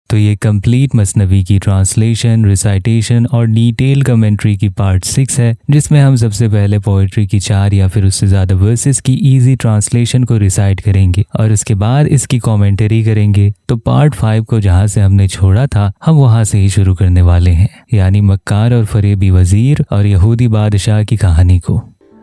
तो ये कंप्लीट मसनवी की ट्रांसलेशन, रिसाइटेशन और डिटेल कमेंट्री की पार्ट 6 है, जिसमें हम सबसे पहले पोइट्री की 4 या फिर उससे ज़्यादा वर्सेस की इजी ट्रांसलेशन को रिसाइट करेंगे और उसके बाद इसकी कमेंट्री करेंगे। तो पार्ट 5 को जहाँ से हमने छोड़ा था हम वहाँ से ही शुरू करने वाले हैं, यानी मक्कार और फरेबी वजीर और यहूदी बादशाह की कहानी को।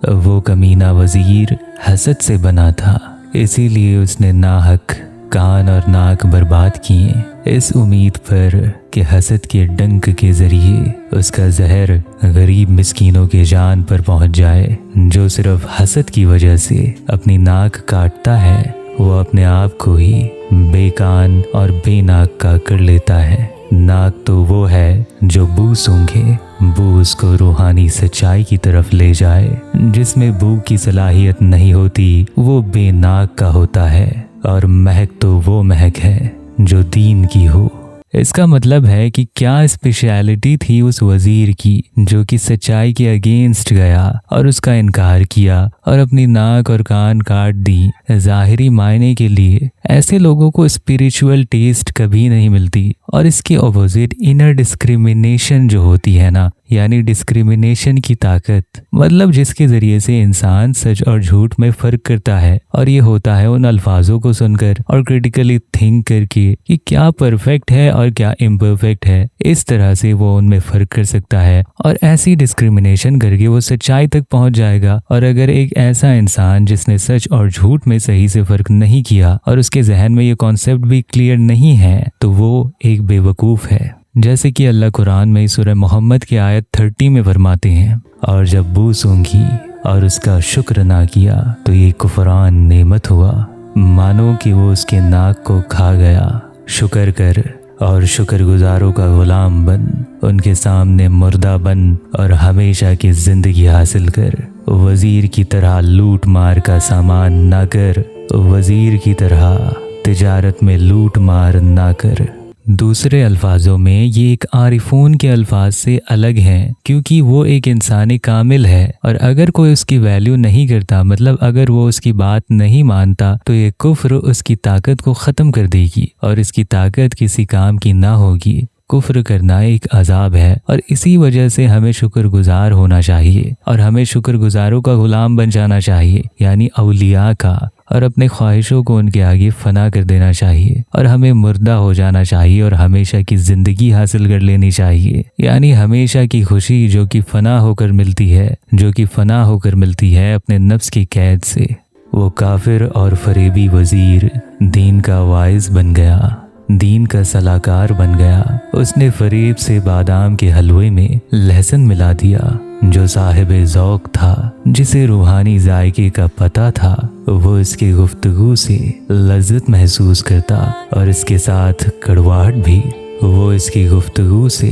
वो कमीना वजीर हसद से बना था, इसीलिए उसने नाहक कान और नाक बर्बाद किए, इस उम्मीद पर कि हसद के डंक के जरिए उसका जहर गरीब मिस्कीनों के जान पर पहुंच जाए। जो सिर्फ हसद की वजह से अपनी नाक काटता है वो अपने आप को ही बेकान और बेनाक का कर लेता है। नाक तो वो है जो बू सूंघे, बू उसको रूहानी सच्चाई की तरफ ले जाए। जिसमें बू की सलाहियत नहीं होती वो बेनाक का होता है, और महक तो वो महक है जो दीन की हो। इसका मतलब है कि क्या स्पेशलिटी थी उस वजीर की जो कि सच्चाई के अगेंस्ट गया और उसका इनकार किया और अपनी नाक और कान काट दी जाहिरी मायने के लिए। ऐसे लोगों को स्पिरिचुअल टेस्ट कभी नहीं मिलती। और इसके ऑपोजिट इनर डिस्क्रिमिनेशन जो होती है ना, यानी डिस्क्रिमिनेशन की ताकत, मतलब जिसके जरिए से इंसान सच और झूठ में फर्क करता है। और ये होता है उन अल्फाजों को सुनकर और क्रिटिकली थिंक करके कि क्या परफेक्ट है और क्या इम्परफेक्ट है। इस तरह से वो उनमें फर्क कर सकता है और ऐसी डिस्क्रिमिनेशन करके वो सच्चाई तक पहुंच जाएगा। और अगर एक ऐसा इंसान जिसने सच और झूठ में सही से फर्क नहीं किया और उसके जहन में ये कॉन्सेप्ट भी क्लियर नहीं है, तो वो एक बेवकूफ़ है। जैसे कि अल्लाह कुरान में सूरह मोहम्मद की आयत 30 में फरमाते हैं, और जब बू सूंघी और उसका शुक्र ना किया तो ये कुफरान नेमत हुआ, मानो कि वो उसके नाक को खा गया। शुक्र कर और शुक्रगुजारों का गुलाम बन, उनके सामने मुर्दा बन और हमेशा की जिंदगी हासिल कर। वजीर की तरह लूट मार का सामान ना कर, वजीर की तरह तिजारत में लूट मार ना कर। दूसरे अल्फाजों में ये एक आरिफून के अल्फाज से अलग हैं, क्योंकि वो एक इंसानी कामिल है और अगर कोई उसकी वैल्यू नहीं करता, मतलब अगर वो उसकी बात नहीं मानता, तो ये कुफ्र उसकी ताकत को ख़त्म कर देगी और इसकी ताकत किसी काम की ना होगी। कुफ्र करना एक अजाब है और इसी वजह से हमें शुक्रगुजार होना चाहिए और हमें शुक्रगुजारों का गुलाम बन जाना चाहिए, यानी औलिया का, और अपने ख्वाहिशों को उनके आगे फना कर देना चाहिए और हमें मुर्दा हो जाना चाहिए और हमेशा की ज़िंदगी हासिल कर लेनी चाहिए, यानी हमेशा की खुशी जो कि फना होकर मिलती है, जो कि फना होकर मिलती है अपने नफ्स की कैद से। वो काफिर और फरेबी वजीर दीन का वाइज बन गया, दीन का सलाहकार बन गया। उसने फरेब से बादाम के हलवे में लहसुन मिला दिया। जो साहिब ज़ौक़ था, जिसे रूहानी जायके का पता था, वो इसकी गुफ्तगू से लज्जत महसूस करता और इसके साथ कड़वाहट भी। वो इसकी गुफ्तगू से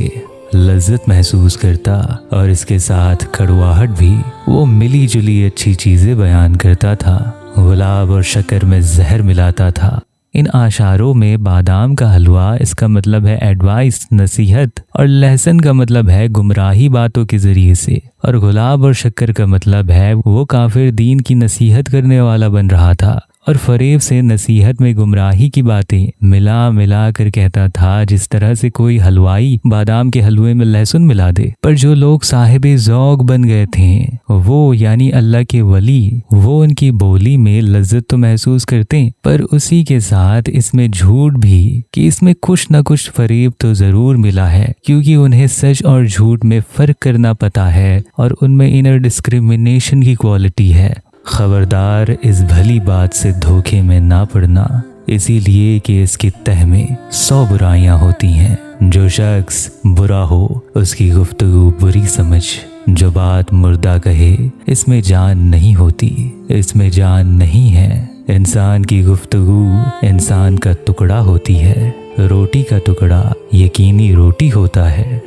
लज्जत महसूस करता और इसके साथ कड़वाहट भी। वो मिली जुली अच्छी चीज़ें बयान करता था, गुलाब और शक्कर में जहर मिलाता था। इन आशारों में बादाम का हलवा इसका मतलब है एडवाइस, नसीहत, और लहसुन का मतलब है गुमराही बातों के जरिए से, और गुलाब और शक्कर का मतलब है वो काफिर दीन की नसीहत करने वाला बन रहा था और फरेब से नसीहत में गुमराही की बातें मिला मिला कर कहता था, जिस तरह से कोई हलवाई बादाम के हलवे में लहसुन मिला दे। पर जो लोग साहिब ज़ौक़ बन गए थे, वो यानी अल्लाह के वली, वो उनकी बोली में लज्जत तो महसूस करते, पर उसी के साथ इसमें झूठ भी, कि इसमें कुछ न कुछ फरेब तो जरूर मिला है, क्योंकि उन्हें सच और झूठ में फर्क करना पता है और उनमें इनर डिस्क्रिमिनेशन की क्वालिटी है। खबरदार इस भली बात से धोखे में ना पड़ना, इसीलिए कि इसकी तह में 100 बुराइयां होती हैं। जो शख्स बुरा हो उसकी गुफ्तगू बुरी समझ, जो बात मुर्दा कहे इसमें जान नहीं होती, इसमें जान नहीं है। इंसान की गुफ्तगू इंसान का टुकड़ा होती है, रोटी का टुकड़ा यकीनी रोटी होता है।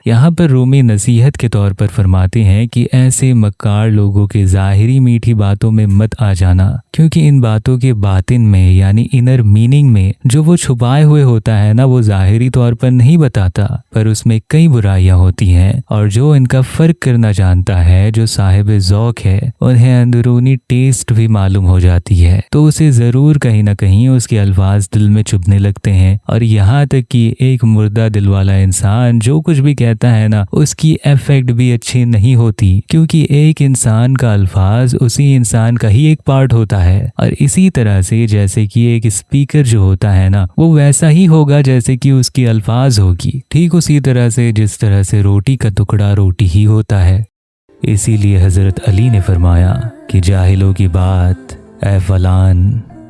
यहाँ पर रूमी नसीहत के तौर पर फरमाते हैं कि ऐसे मक्कार लोगों के ज़ाहिरी मीठी बातों में मत आ जाना, क्योंकि इन बातों के बातिन में यानी इनर मीनिंग में जो वो छुपाए हुए होता है ना, वो ज़ाहिरी तौर पर नहीं बताता, पर उसमें कई बुराइयां होती हैं। और जो इनका फ़र्क करना जानता है, जो साहिब ज़ौक़ है, उन्हें अंदरूनी टेस्ट भी मालूम हो जाती है, तो उसे ज़रूर कहीं ना कहीं उसके अल्फाज दिल में चुभने लगते हैं। और यहाँ तक कि एक मुर्दा दिल वाला इंसान जो कुछ भी कहता है ना, उसकी इफेक्ट भी अच्छी नहीं होती, क्योंकि एक इंसान का अल्फाज उसी इंसान का ही एक पार्ट होता है। और इसी तरह से जैसे कि एक स्पीकर जो होता है ना, वो वैसा ही होगा जैसे कि उसकी अल्फाज होगी, ठीक उसी तरह से जिस तरह से रोटी का टुकड़ा रोटी ही होता है। इसीलिए हजरत अली ने फरमाया कि जाहिलों की बात ए फलान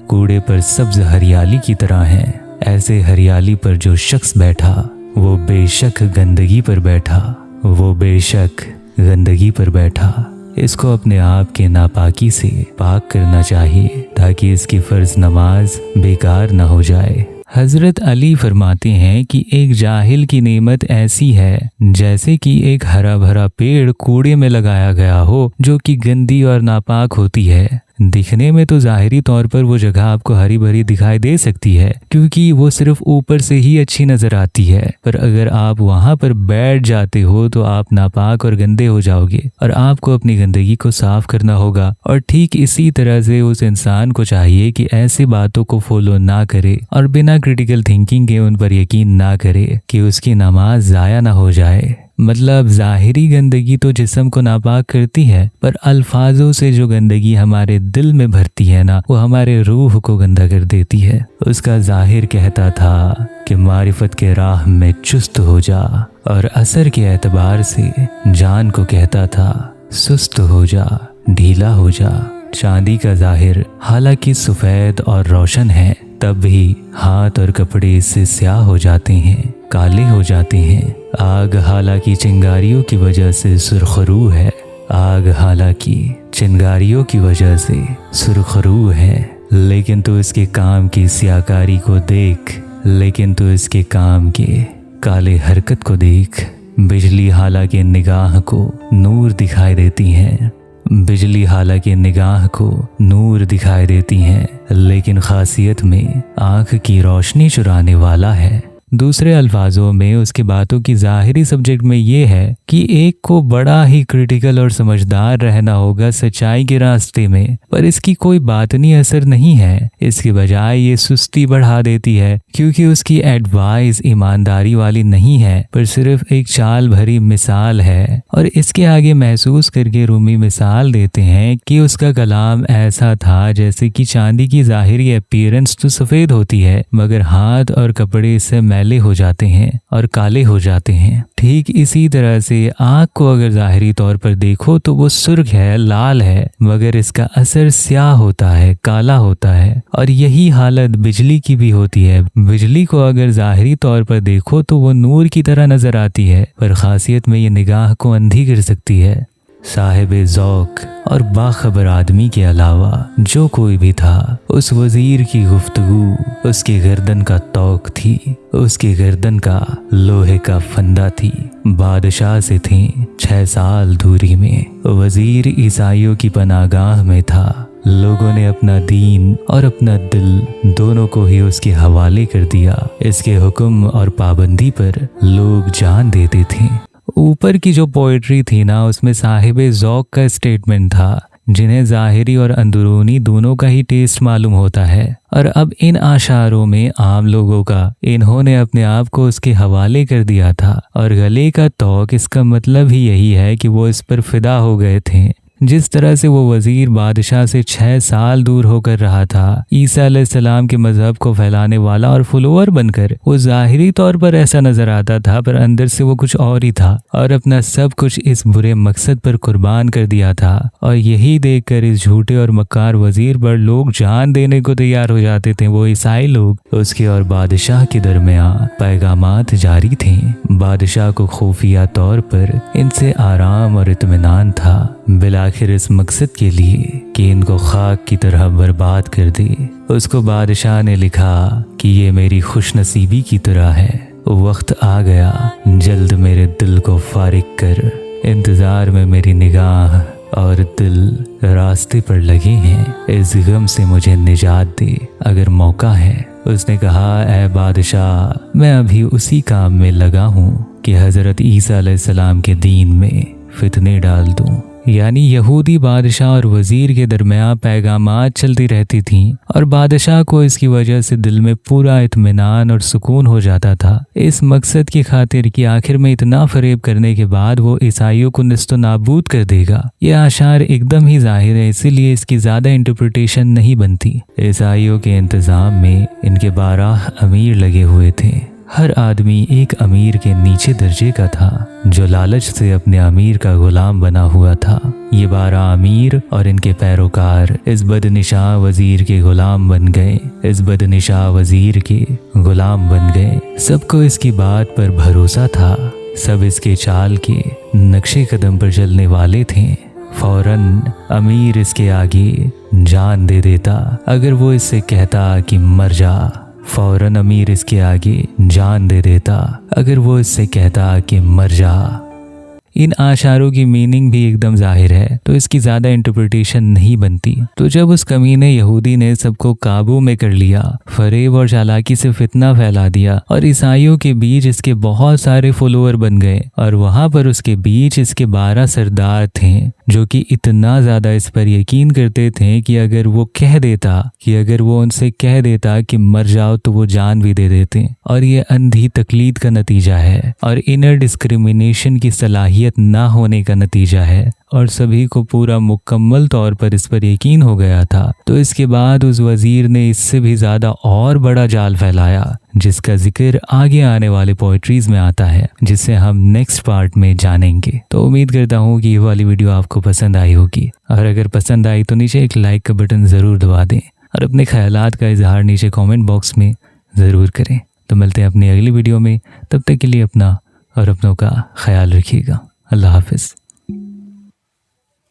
कूड़े पर सब्ज हरियाली की तरह है। ऐसे हरियाली पर जो शख्स बैठा वो बेशक गंदगी पर बैठा, वो बेशक गंदगी पर बैठा। इसको अपने आप के नापाकी से पाक करना चाहिए ताकि इसकी फ़र्ज नमाज बेकार न हो जाए। हजरत अली फरमाते हैं कि एक जाहिल की नेमत ऐसी है जैसे कि एक हरा भरा पेड़ कूड़े में लगाया गया हो जो कि गंदी और नापाक होती है। दिखने में तो ज़ाहिरी तौर पर वो जगह आपको हरी भरी दिखाई दे सकती है, क्योंकि वो सिर्फ ऊपर से ही अच्छी नज़र आती है, पर अगर आप वहाँ पर बैठ जाते हो तो आप नापाक और गंदे हो जाओगे और आपको अपनी गंदगी को साफ करना होगा। और ठीक इसी तरह से उस इंसान को चाहिए कि ऐसी बातों को फॉलो ना करे और बिना क्रिटिकल थिंकिंग के उन पर यकीन ना करे कि उसकी नमाज ज़ाया ना हो जाए। मतलब ज़ाहिरी गंदगी तो जिस्म को नापाक करती है, पर अल्फाजों से जो गंदगी हमारे दिल में भरती है ना, वो हमारे रूह को गंदा कर देती है। उसका ज़ाहिर कहता था कि मारिफत के राह में चुस्त हो जा, और असर के एतबार से जान को कहता था सुस्त हो जा, ढीला हो जा। चांदी का ज़ाहिर हालांकि सफ़ेद और रोशन है, तब भी हाथ और कपड़े इससे स्याह हो जाते हैं, काले हो जाते हैं। आग हालांकि चिंगारियों की वजह से सुरखरू है, आग हालांकि चिंगारियों की वजह से सुरखरू है, लेकिन तू इसके काम की स्याकारी को देख, लेकिन तू इसके काम के काले हरकत को देख। बिजली हालांकि निगाह को नूर दिखाई देती है, बिजली हालांकि निगाह को नूर दिखाई देती हैं, लेकिन खासियत में आँख की रोशनी चुराने वाला है। दूसरे अल्फाजों में उसकी बातों की ज़ाहिरी सब्जेक्ट में ये है कि एक को बड़ा ही क्रिटिकल और समझदार रहना होगा सच्चाई के रास्ते में, पर इसकी कोई बातनी असर नहीं है। इसके बजाय ये सुस्ती बढ़ा देती है, क्योंकि उसकी एडवाइस ईमानदारी वाली नहीं है, पर सिर्फ एक चाल भरी मिसाल है। और इसके आगे महसूस करके रूमी मिसाल देते हैं कि उसका कलाम ऐसा था जैसे कि चांदी की ज़ाहिरी अपीयरेंस तो सफ़ेद होती है, मगर हाथ और कपड़े इससे मैले हो जाते हैं और काले हो जाते हैं। ठीक इसी तरह से आँख को अगर ज़ाहिरी तौर पर देखो तो वो सुर्ख है, लाल है, मगर इसका असर स्याह होता है, काला होता है। और यही हालत बिजली की भी होती है। बिजली को अगर ज़ाहिरी तौर पर देखो तो वो नूर की तरह नजर आती है, पर खासियत में ये निगाह को अंधी कर सकती है। साहिब ज़ौक़ और बाखबर आदमी के अलावा जो कोई भी था, उस वज़ीर की गुफ्तगू उसकी गर्दन का तौक थी, उसकी गर्दन का लोहे का फंदा थी। बादशाह से थी 6 साल दूरी में, वज़ीर ईसाइयों की पनागाह में था। लोगों ने अपना दीन और अपना दिल दोनों को ही उसके हवाले कर दिया। इसके हुक्म और पाबंदी पर लोग जान देते थे। ऊपर की जो पोइट्री थी ना, उसमें साहिब ज़ौक़ का स्टेटमेंट था, जिन्हें ज़ाहिरी और अंदरूनी दोनों का ही टेस्ट मालूम होता है। और अब इन आशारों में आम लोगों का इन्होंने अपने आप को उसके हवाले कर दिया था। और गले का तौक, इसका मतलब ही यही है कि वो इस पर फिदा हो गए थे। जिस तरह से वो वज़ीर बादशाह से 6 साल दूर होकर रहा था, ईसा अलैहिस्सलाम के मजहब को फैलाने वाला और फॉलोअर बनकर, वो ज़ाहिरी तौर पर ऐसा नजर आता था, पर अंदर से वो कुछ और ही था और अपना सब कुछ इस बुरे मकसद पर कुर्बान कर दिया था। और यही देखकर इस झूठे और मक्कार वज़ीर पर लोग जान देने को तैयार हो जाते थे। वो ईसाई लोग उसके और बादशाह के दरमियान पैगामात जारी थे। बादशाह को खुफिया तौर पर इनसे आराम और इत्मीनान था, बिलाखिर इस मकसद के लिए कि इनको खाक की तरह बर्बाद कर दे। उसको बादशाह ने लिखा कि ये मेरी खुशनसीबी की तरह है वक्त आ गया, जल्द मेरे दिल को फारिग कर, इंतजार में मेरी निगाह और दिल रास्ते पर लगे हैं, इस गम से मुझे निजात दे अगर मौका है। उसने कहा, ऐ बादशाह, मैं अभी उसी काम में लगा हूँ कि हज़रत ईसा अलैहिस्सलाम के दीन में फितने डाल दूँ। यानी यहूदी बादशाह और वजीर के दरमियान पैगामात चलती रहती थीं और बादशाह को इसकी वजह से दिल में पूरा इत्मीनान और सुकून हो जाता था, इस मकसद की खातिर कि आखिर में इतना फरेब करने के बाद वो ईसाइयों को निस्तो नाबूद कर देगा। ये आशार एकदम ही जाहिर है, इसीलिए इसकी ज़्यादा इंटरप्रिटेशन नहीं बनती। ईसाइयों के इंतज़ाम में इनके 12 अमीर लगे हुए थे। हर आदमी एक अमीर के नीचे दर्जे का था, जो लालच से अपने अमीर का गुलाम बना हुआ था। ये 12 अमीर और इनके पैरोकार इस बदनिशाह वजीर के गुलाम बन गए, इस बदनिशाह वजीर के गुलाम बन गए। सबको इसकी बात पर भरोसा था, सब इसके चाल के नक्शे कदम पर चलने वाले थे। फौरन अमीर इसके आगे जान दे देता अगर वो इससे कहता कि मर जा। फौरन अमीर इसके आगे जान दे देता अगर वो इससे कहता कि मर जा। इन आशारों की मीनिंग भी एकदम जाहिर है, तो इसकी ज़्यादा इंटरप्रिटेशन नहीं बनती। तो जब उस कमीने यहूदी ने सबको काबू में कर लिया, फरेब और चालाकी से फितना फैला दिया और ईसाइयों के बीच इसके बहुत सारे फॉलोअर बन गए, और वहाँ पर उसके बीच इसके 12 सरदार थे जो कि इतना ज़्यादा इस पर यकीन करते थे कि अगर वो उनसे कह देता कि मर जाओ तो वो जान भी दे देते। और ये अंधी तकलीद का नतीजा है और इनर डिस्क्रिमिनेशन की सलाहियत ना होने का नतीजा है, और सभी को पूरा मुकम्मल तौर पर इस पर यकीन हो गया था। तो इसके बाद उस वजीर ने इससे भी ज़्यादा और बड़ा जाल फैलाया, जिसका जिक्र आगे आने वाले पोइट्रीज में आता है, जिसे हम नेक्स्ट पार्ट में जानेंगे। तो उम्मीद करता हूँ कि ये वाली वीडियो आपको पसंद आई होगी, और अगर पसंद आई तो नीचे एक लाइक का बटन ज़रूर दबा दें और अपने ख्यालात का इजहार नीचे कमेंट बॉक्स में ज़रूर करें। तो मिलते हैं अपनी अगली वीडियो में, तब तक के लिए अपना और अपनों का ख्याल रखिएगा। अल्लाह हाफिज़।